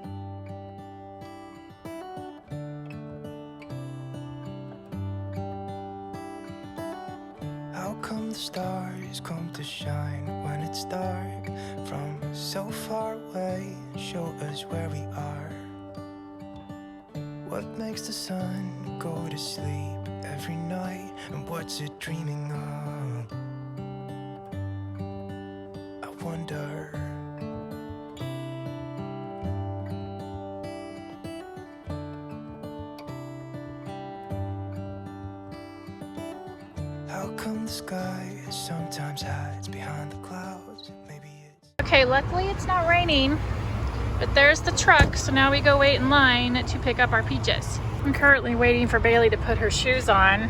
[SPEAKER 4] How come the stars come to shine when it's dark from so far away and show us where we are? What makes the sun go to sleep every night, and what's it dreaming of? I wonder. How come the sky sometimes hides behind the clouds? Maybe it's...
[SPEAKER 3] Okay, luckily it's not raining, but there's the truck, so now we go wait in line to pick up our peaches. I'm currently waiting for Bailey to put her shoes on.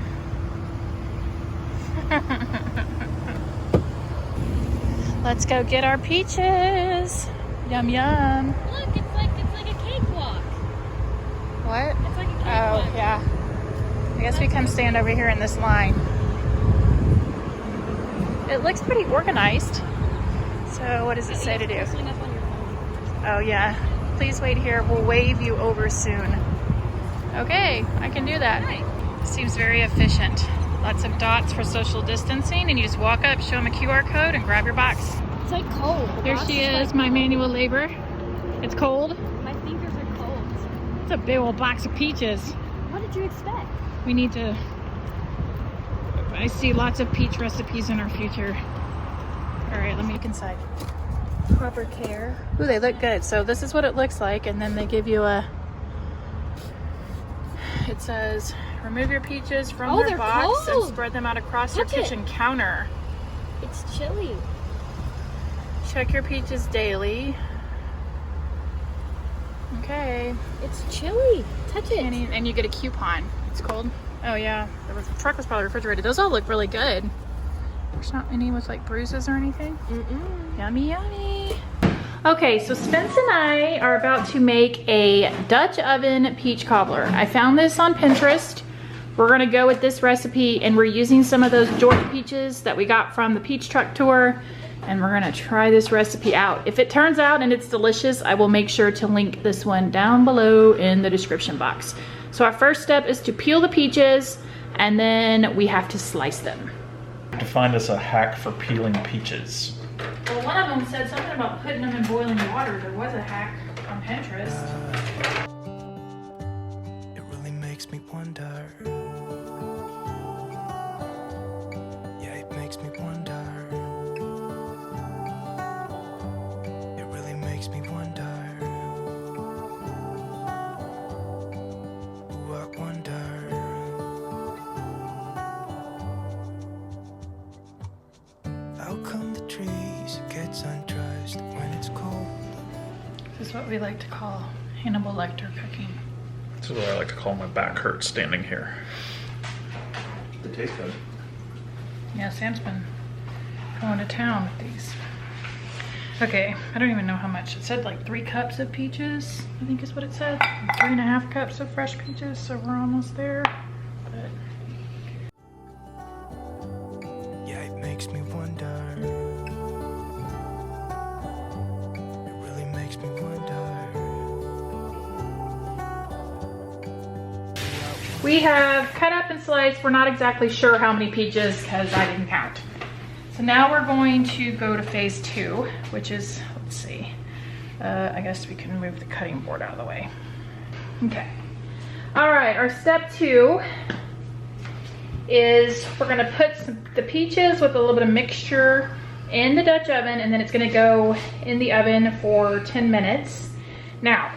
[SPEAKER 3] Let's go get our peaches. Yum yum.
[SPEAKER 5] Look, it's like a cakewalk.
[SPEAKER 3] What?
[SPEAKER 5] It's like a
[SPEAKER 3] Oh,
[SPEAKER 5] cakewalk.
[SPEAKER 3] yeah. I guess we come stand over here in this line. It looks pretty organized. So what does it say to do?
[SPEAKER 5] Swing up on your phone.
[SPEAKER 3] Oh yeah. Please wait here. We'll wave you over soon. Okay, I can do that.
[SPEAKER 5] Nice.
[SPEAKER 3] Seems very efficient. Lots of dots for social distancing, and you just walk up, show them a QR code, and grab your box.
[SPEAKER 5] It's like cold. The
[SPEAKER 3] Here
[SPEAKER 5] box
[SPEAKER 3] she
[SPEAKER 5] is
[SPEAKER 3] is, my manual labor. It's cold.
[SPEAKER 5] My fingers are cold.
[SPEAKER 3] It's a big old box of peaches.
[SPEAKER 5] What did you expect?
[SPEAKER 3] We need to... I see lots of peach recipes in our future. All right, let me look inside.
[SPEAKER 5] Proper care.
[SPEAKER 3] Ooh, they look good. So this is what it looks like, and then they give you a... It says, remove your peaches from
[SPEAKER 5] Oh,
[SPEAKER 3] their
[SPEAKER 5] they're
[SPEAKER 3] box and
[SPEAKER 5] cold.
[SPEAKER 3] spread them out across
[SPEAKER 5] Touch
[SPEAKER 3] your
[SPEAKER 5] it.
[SPEAKER 3] kitchen counter.
[SPEAKER 5] It's chilly.
[SPEAKER 3] Check your peaches daily. Okay.
[SPEAKER 5] It's chilly. Touch it.
[SPEAKER 3] And you get a coupon. It's cold. Oh yeah, the truck was probably refrigerated. Those all look really good. There's not any with like bruises or anything.
[SPEAKER 5] Mm-mm.
[SPEAKER 3] Yummy, yummy. Okay, so Spence and I are about to make a Dutch oven peach cobbler. I found this on Pinterest We're gonna go with this recipe, and we're using some of those Georgia peaches that we got from the peach truck tour, and we're gonna try this recipe out. If it turns out and it's delicious, I will make sure to link this one down below in the description box. So our first step is to peel the peaches, and then we have to slice them.
[SPEAKER 1] To find us a hack for peeling peaches.
[SPEAKER 3] Well, one of them said something about putting them in boiling water. There was a hack on Pinterest.
[SPEAKER 4] It really makes me wonder. Yeah, it makes me wonder. It really makes me wonder. Ooh, I wonder. How come the trees gets undressed when it's cold?
[SPEAKER 3] This is what we like to call Hannibal Lecter cooking.
[SPEAKER 1] This is what I like to call my back hurts standing here. They taste good.
[SPEAKER 3] Yeah, Sam's been going to town with these. Okay, I don't even know how much. It said like 3 cups of peaches, I think is what it said. 3.5 cups of fresh peaches, so we're almost there. But
[SPEAKER 4] Yeah, it makes me wonder. It really makes me wonder.
[SPEAKER 3] we have cut up and sliced. We're not exactly sure how many peaches because I didn't count. So now we're going to go to phase 2, which is, let's see, I guess we can move the cutting board out of the way. Okay. All right, our step 2 is we're gonna put the peaches with a little bit of mixture in the Dutch oven, and then it's gonna go in the oven for 10 minutes. Now,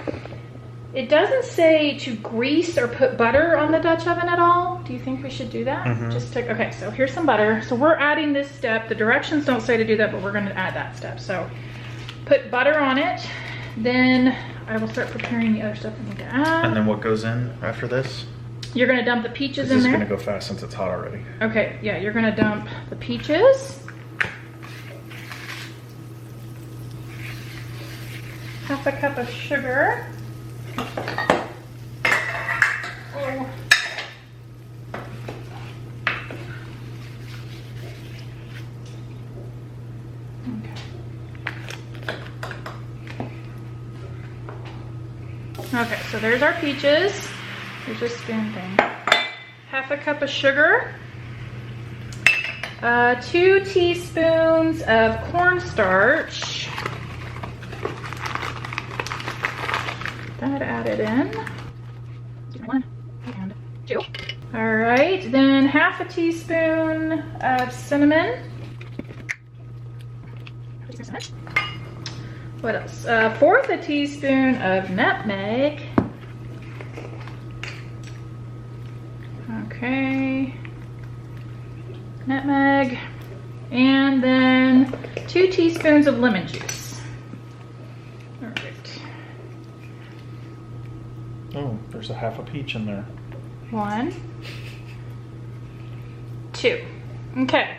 [SPEAKER 3] it doesn't say to grease or put butter on the Dutch oven at all. Do you think we should do that? Just take, okay, so here's some butter. So we're adding this step. The directions don't say to do that, but we're gonna add that step. So put butter on it. Then I will start preparing the other stuff I need to add.
[SPEAKER 1] And then what goes in after this?
[SPEAKER 3] You're gonna dump the peaches
[SPEAKER 1] This
[SPEAKER 3] in
[SPEAKER 1] is
[SPEAKER 3] there.
[SPEAKER 1] gonna go fast since it's hot already.
[SPEAKER 3] Okay, yeah, you're gonna dump the peaches. Half a cup of sugar. Oh. Okay, so there's our peaches. There's a spoon thing. Half a cup of sugar. 2 teaspoons of cornstarch. That added in. 1 and 2. All right, then half a teaspoon of cinnamon. What else? 1/4 a teaspoon of nutmeg. Okay. Nutmeg. And then 2 teaspoons of lemon juice. All right.
[SPEAKER 1] Oh, there's a half a peach in there.
[SPEAKER 3] 1, 2. Okay.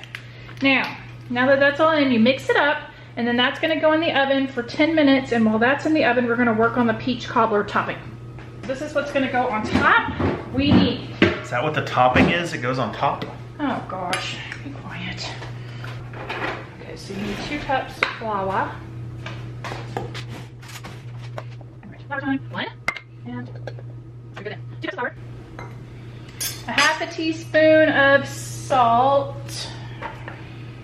[SPEAKER 3] Now that that's all in, you mix it up, and then that's gonna go in the oven for 10 minutes, and while that's in the oven, we're gonna work on the peach cobbler topping. This is what's gonna go on top. We need...
[SPEAKER 1] Is that what the topping is? It goes on top?
[SPEAKER 3] Oh gosh, be quiet. Okay, so you need 2 cups of flour. 1 and 2 cups of flour. A half a teaspoon of salt.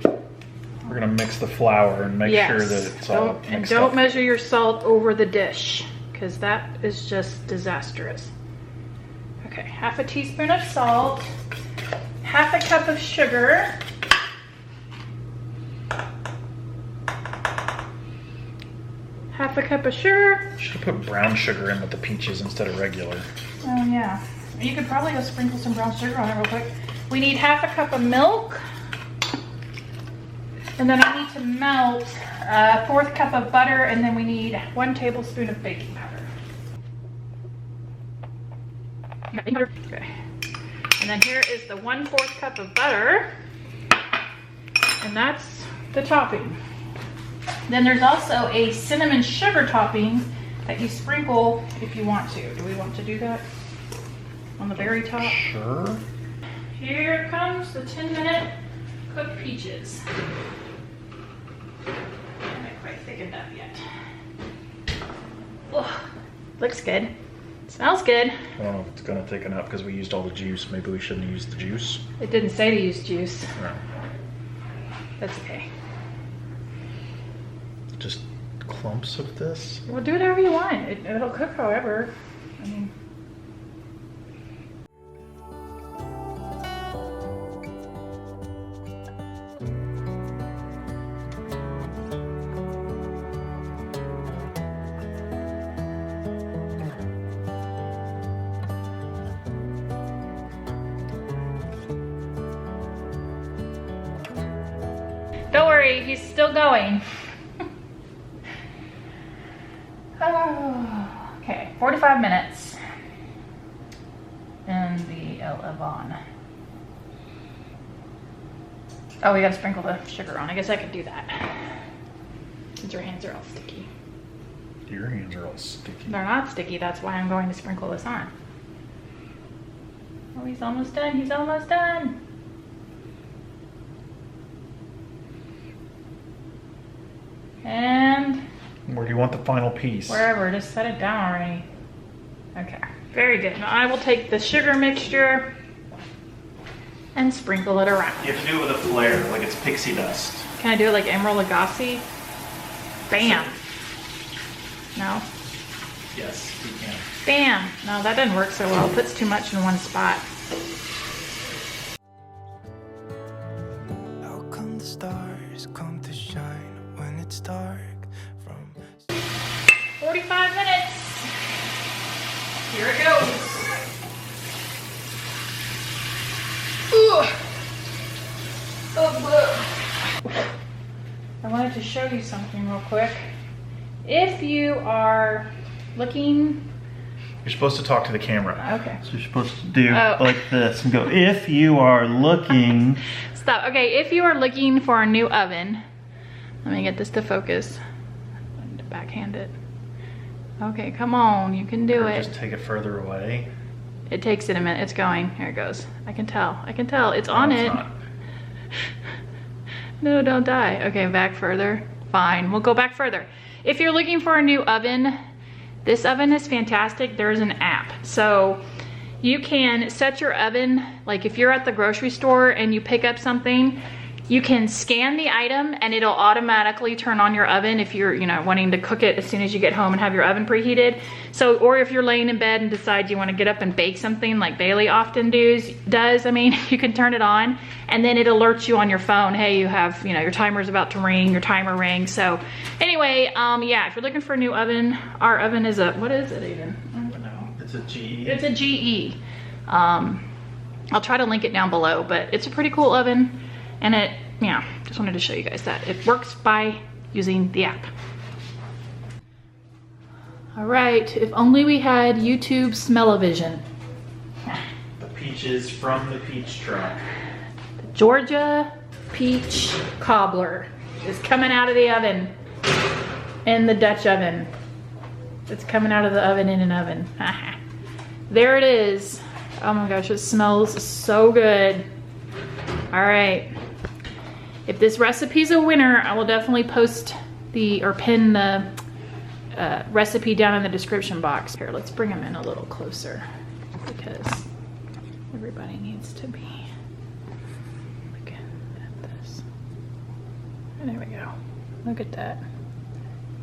[SPEAKER 1] We're gonna mix the flour and make sure that it's all mixed
[SPEAKER 3] And don't
[SPEAKER 1] up.
[SPEAKER 3] measure your salt over the dish, because that is just disastrous. Okay, half a teaspoon of salt, half a cup of sugar, half a cup of sugar.
[SPEAKER 1] Should have put brown sugar in with the peaches instead of regular.
[SPEAKER 3] Oh yeah, you could probably go sprinkle some brown sugar on it real quick. We need half a cup of milk. And then I need to melt a 1/4 cup of butter, and then we need 1 tablespoon of baking powder. Baking powder. Okay. And then here is the 1/4 cup of butter, and that's the topping. Then there's also a cinnamon sugar topping that you sprinkle if you want to. Do we want to do that? on the very top.
[SPEAKER 1] Sure.
[SPEAKER 3] Here comes the 10-minute cooked peaches. They're not quite thickened up yet. Oh, looks good. Smells good.
[SPEAKER 1] I don't know if it's gonna thicken up because we used all the juice. Maybe we shouldn't have used the juice.
[SPEAKER 3] It didn't say to use juice.
[SPEAKER 1] No.
[SPEAKER 3] That's okay.
[SPEAKER 1] Just clumps of this.
[SPEAKER 3] Well, do whatever you want. It'll cook however. I mean. Don't worry, he's still going. Oh, okay, 45 minutes in the oven. Oh, we gotta sprinkle the sugar on. I guess I could do that. Since your hands are all sticky.
[SPEAKER 1] Your hands are all sticky.
[SPEAKER 3] They're not sticky, that's why I'm going to sprinkle this on. Oh, he's almost done, he's almost done. And
[SPEAKER 1] Where do you want the final piece?
[SPEAKER 3] wherever, just set it down already. Okay, very good. Now I will take the sugar mixture and sprinkle it around.
[SPEAKER 1] You have to do it with a flare, like it's pixie dust.
[SPEAKER 3] Can I do it like Emerald Lagasse? Bam. No?
[SPEAKER 1] Yes, you can.
[SPEAKER 3] Bam. No, that doesn't work so well. It puts too much in one spot.
[SPEAKER 4] How come the stars come to shine when it's dark from
[SPEAKER 3] 45 minutes. Here it goes. Ooh. Oh, I wanted to show you something real quick. If you are looking,
[SPEAKER 1] You're supposed to talk to the camera.
[SPEAKER 3] okay.
[SPEAKER 1] So you're supposed to do
[SPEAKER 3] Oh.
[SPEAKER 1] like this and go, if you are looking.
[SPEAKER 3] Stop. Okay, if you are looking for a new oven, let me get this to focus. I need to backhand it. Okay, come on, you can do
[SPEAKER 1] Or
[SPEAKER 3] it.
[SPEAKER 1] just take it further away.
[SPEAKER 3] It takes it a minute. It's going. Here it goes. I can tell. I can tell. It's on
[SPEAKER 1] No,
[SPEAKER 3] it.
[SPEAKER 1] it's not.
[SPEAKER 3] No, don't die. Okay, back further. Fine, we'll go back further. If you're looking for a new oven, this oven is fantastic. There's an app. So you can set your oven, like if you're at the grocery store and you pick up something, you can scan the item and it'll automatically turn on your oven if you're, wanting to cook it as soon as you get home and have your oven preheated. So, or if you're laying in bed and decide you want to get up and bake something like Bailey often does, you can turn it on and then it alerts you on your phone. Hey, you have, your timer's about to ring, your timer rings. So anyway, yeah, if you're looking for a new oven, our oven is what is it even?
[SPEAKER 1] I don't know. It's a GE.
[SPEAKER 3] It's a GE. I'll try to link it down below, but it's a pretty cool oven. And just wanted to show you guys that. It works by using the app. All right, if only we had YouTube smell-o-vision.
[SPEAKER 1] The peaches from the peach truck.
[SPEAKER 3] The Georgia peach cobbler is coming out of the oven in the Dutch oven. It's coming out of the oven in an oven. There it is. Oh my gosh, it smells so good. All right. If this recipe's a winner, I will definitely post pin the recipe down in the description box. Here, let's bring them in a little closer because everybody needs to be looking at this. And there we go. Look at that.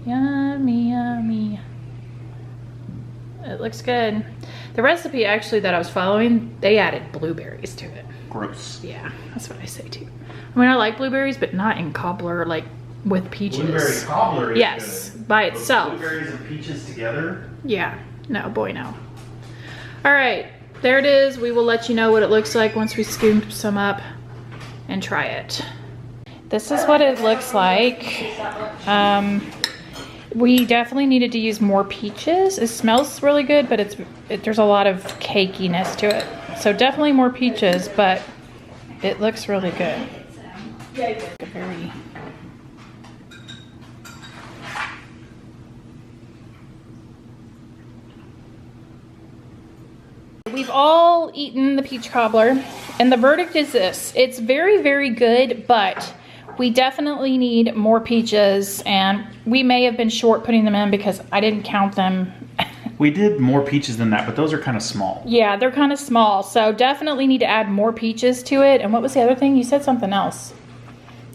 [SPEAKER 3] Yummy, yummy. It looks good. The recipe actually that I was following, they added blueberries to it.
[SPEAKER 1] Gross.
[SPEAKER 3] Yeah, that's what I say too. I mean, I like blueberries, but not in cobbler, like with peaches.
[SPEAKER 1] Blueberry cobbler is
[SPEAKER 3] yes,
[SPEAKER 1] good.
[SPEAKER 3] by
[SPEAKER 1] But
[SPEAKER 3] itself.
[SPEAKER 1] blueberries and peaches together?
[SPEAKER 3] Yeah, no, boy, no. All right, there it is. We will let you know what it looks like once we scoop some up and try it. This is what it looks like. We definitely needed to use more peaches. It smells really good, but there's a lot of cakiness to it. So definitely more peaches, but it looks really good. Very. We've all all eaten the peach cobbler, and the verdict is this. It's very, very good, but we definitely need more peaches, and we may have been short putting them in because I didn't count them.
[SPEAKER 1] We did more peaches than that, but those are kind of small.
[SPEAKER 3] Yeah, they're kind of small, so definitely need to add more peaches to it. And what was the other thing? You said something else.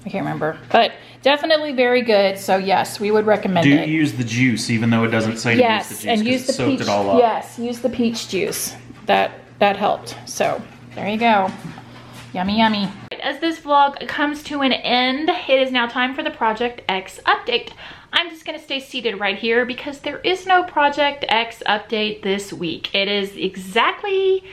[SPEAKER 3] I can't remember, but definitely very good. So yes, we would recommend it.
[SPEAKER 1] Do use the juice, even though it doesn't say to use the juice.
[SPEAKER 3] And use the
[SPEAKER 1] soaked
[SPEAKER 3] peach.
[SPEAKER 1] it all up.
[SPEAKER 3] Yes, use the peach juice. That helped. So there you go. Yummy, yummy. As this vlog comes to an end, it is now time for the Project X update. I'm just gonna stay seated right here because there is no Project X update this week. It is exactly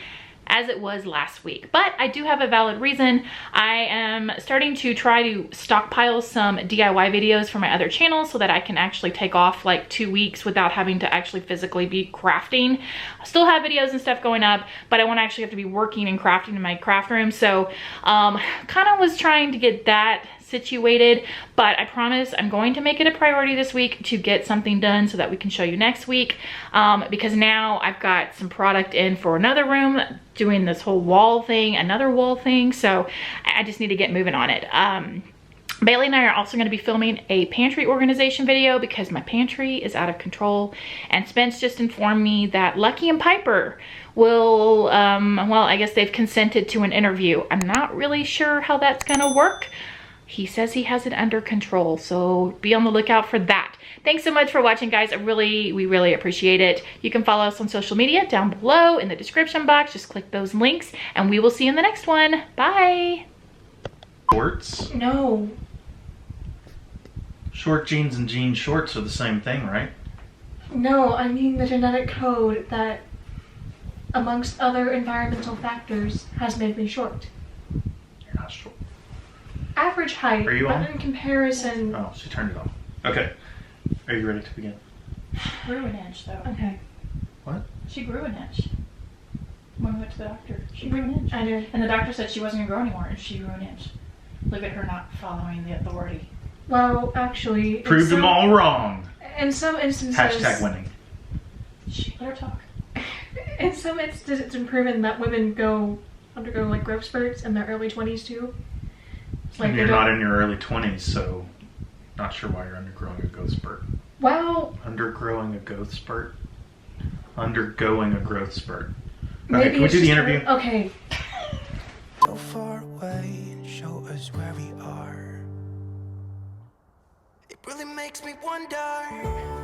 [SPEAKER 3] as it was last week, but I do have a valid reason. I am starting to try to stockpile some DIY videos for my other channel so that I can actually take off like 2 weeks without having to actually physically be crafting. I still have videos and stuff going up, but I won't actually have to be working and crafting in my craft room. So kind of was trying to get that situated, but I promise I'm going to make it a priority this week to get something done so that we can show you next week, because now I've got some product in for another room, doing this whole wall thing, another wall thing, so I just need to get moving on it. Bailey and I are also going to be filming a pantry organization video because my pantry is out of control, and Spence just informed me that Lucky and Piper will, well, I guess they've consented to an interview. I'm not really sure how that's going to work. He says he has it under control, so be on the lookout for that. Thanks so much for watching, guys. We really appreciate it. You can follow us on social media down below in the description box. Just click those links, and we will see you in the next one. Bye.
[SPEAKER 1] Shorts?
[SPEAKER 2] No.
[SPEAKER 1] Short jeans and jean shorts are the same thing, right?
[SPEAKER 2] No, I mean the genetic code that, amongst other environmental factors, has made me short.
[SPEAKER 1] You're not short.
[SPEAKER 2] Average height,
[SPEAKER 1] Are you
[SPEAKER 2] but
[SPEAKER 1] on?
[SPEAKER 2] in comparison...
[SPEAKER 1] Oh, she turned it off. Okay. Are you ready to begin?
[SPEAKER 3] Grew an inch, though.
[SPEAKER 2] Okay,
[SPEAKER 1] What?
[SPEAKER 3] She grew an inch. When we went to the doctor, she grew an inch.
[SPEAKER 2] I did.
[SPEAKER 3] And the doctor said she wasn't gonna grow anymore, and she grew an inch. Look at her not following the authority.
[SPEAKER 2] Well, actually...
[SPEAKER 1] Proved them all wrong.
[SPEAKER 2] In some instances...
[SPEAKER 1] Hashtag winning.
[SPEAKER 3] Let her talk.
[SPEAKER 2] In some instances, it's been proven that women undergo like growth spurts in their early 20s too. It's like
[SPEAKER 1] And
[SPEAKER 2] they
[SPEAKER 1] you're
[SPEAKER 2] don't-
[SPEAKER 1] not in your early 20s, so not sure why you're undergrowing a growth spurt.
[SPEAKER 2] Well,
[SPEAKER 1] Undergrowing a growth spurt? Undergoing a growth spurt. Okay,
[SPEAKER 2] maybe
[SPEAKER 1] can we
[SPEAKER 2] it's
[SPEAKER 1] do the
[SPEAKER 2] just
[SPEAKER 1] interview?
[SPEAKER 2] Okay.
[SPEAKER 4] So far away and show us where we are. It really makes me wonder.